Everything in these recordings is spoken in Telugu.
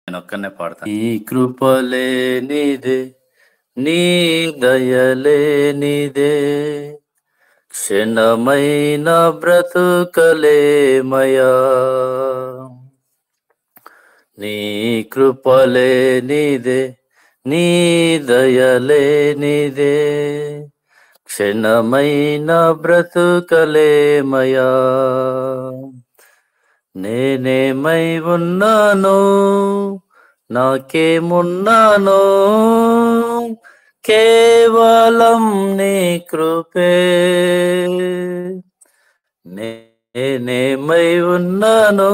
నేనొక్కడినే పాడతాను. నీ కృపలేనిదే, నీ దయలేనిదే, క్షణమైన బ్రతుకలేమయా. నీ కృపలేనిదే, నీ దయలేనిదే, క్షణమైన బ్రతుకలేమయా. నేనేమై ఉన్నానో, నాకేమున్నానో, కేవలం నీ కృపే. నేనేమై ఉన్నానో,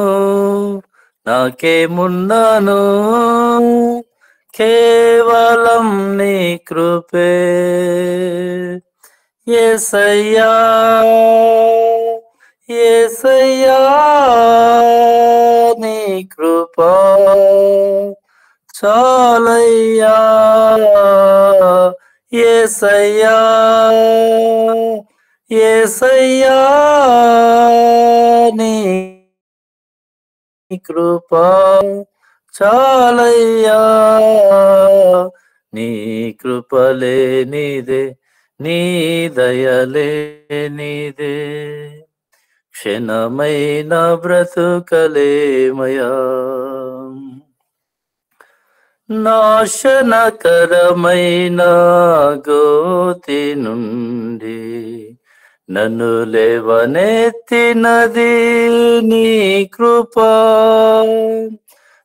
నాకేమున్నానో, కేవలం నీ కృపే. యేసయ్యా, యేసయ్యా, నీ కృపా చాలయ్యా. యేసయ్యా, యేసయ్యా, నీ కృపా చాలయ్యా. నీ కృపలేనిదే, నీ దయలేనిదే, క్షణమైన బ్రతుకలేమయా. నాశనకరమైన గోతి నుండి నన్ను లేవనెత్తినది నీ కృపా.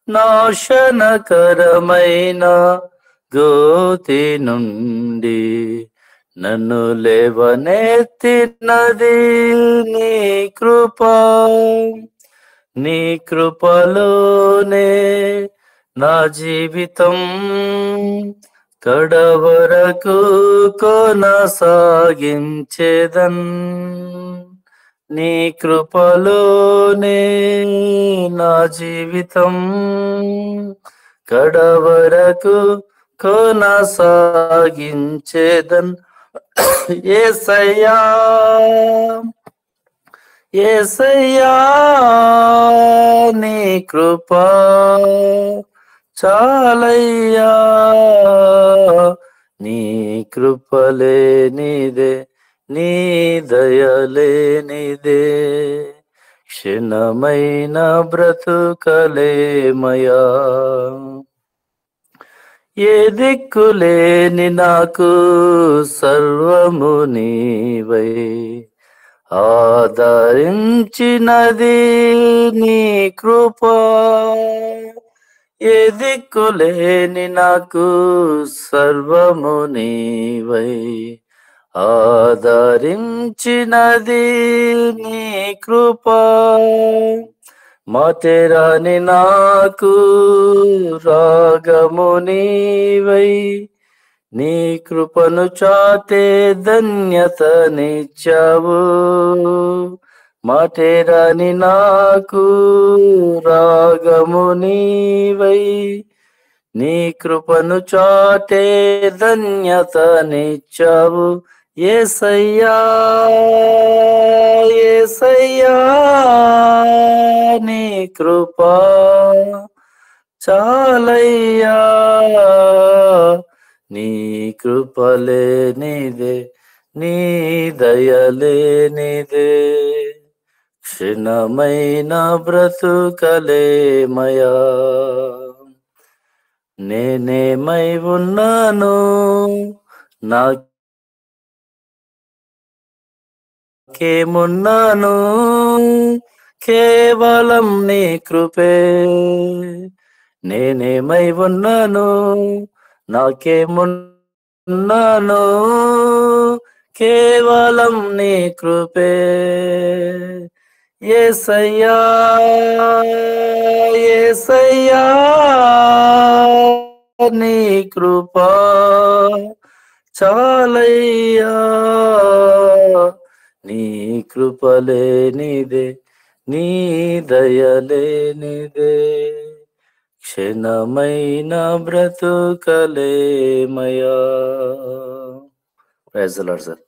నాశనకరమైన గోతి నుండి నన్ను లేవనెత్తినది నీ కృపా. నీ కృపలోనే నా జీవితం కడవరకు కొనసాగించేదన్. నీ కృపలోనే నా జీవితం కడవరకు కొనసాగించేదన్. యేసయ్యా, యేసయ్యా, నీ కృపా చాలయ్యా. నీ కృపలేనిదే, నీ దయలేనిదే, క్షణమైన బ్రతుకలేమయా. ఏ దిక్కులేని నాకు సర్వము నీవై ఆదరించినది నీ కృపా. ఏ దిక్కులేని నాకు సర్వము నీవై ఆదరించినది నీ కృపా. మాతేరాని నాకు రాగము నీవై నీ కృపను చాటే ధన్యతనిచ్చావు. మాటేరాని నాకు రాగము నీవై నీ కృపను చాటే ధన్యతనిచ్చావు. యేసయ్యా, యేసయ్యా, నీ కృపా చాలయ్యా. నీ కృపలేనిదే, నీ దయలేనిదే, క్షణమైన బ్రతుకలేమయా. నేనేమై ఉన్నానో, నాకేమున్నానో, కేవలం నీ కృపే. నేనేమై ఉన్నానో, నాకేమున్నానో, కేవలం నీ కృపే. యేసయ్యా, యేసయ్యా, నీ కృపా చాలయ్యా. నీ కృపలేనిదే, నీ దయలేనిదే, క్షణమైన బ్రతుకలేమయా. Praise the Lord sir.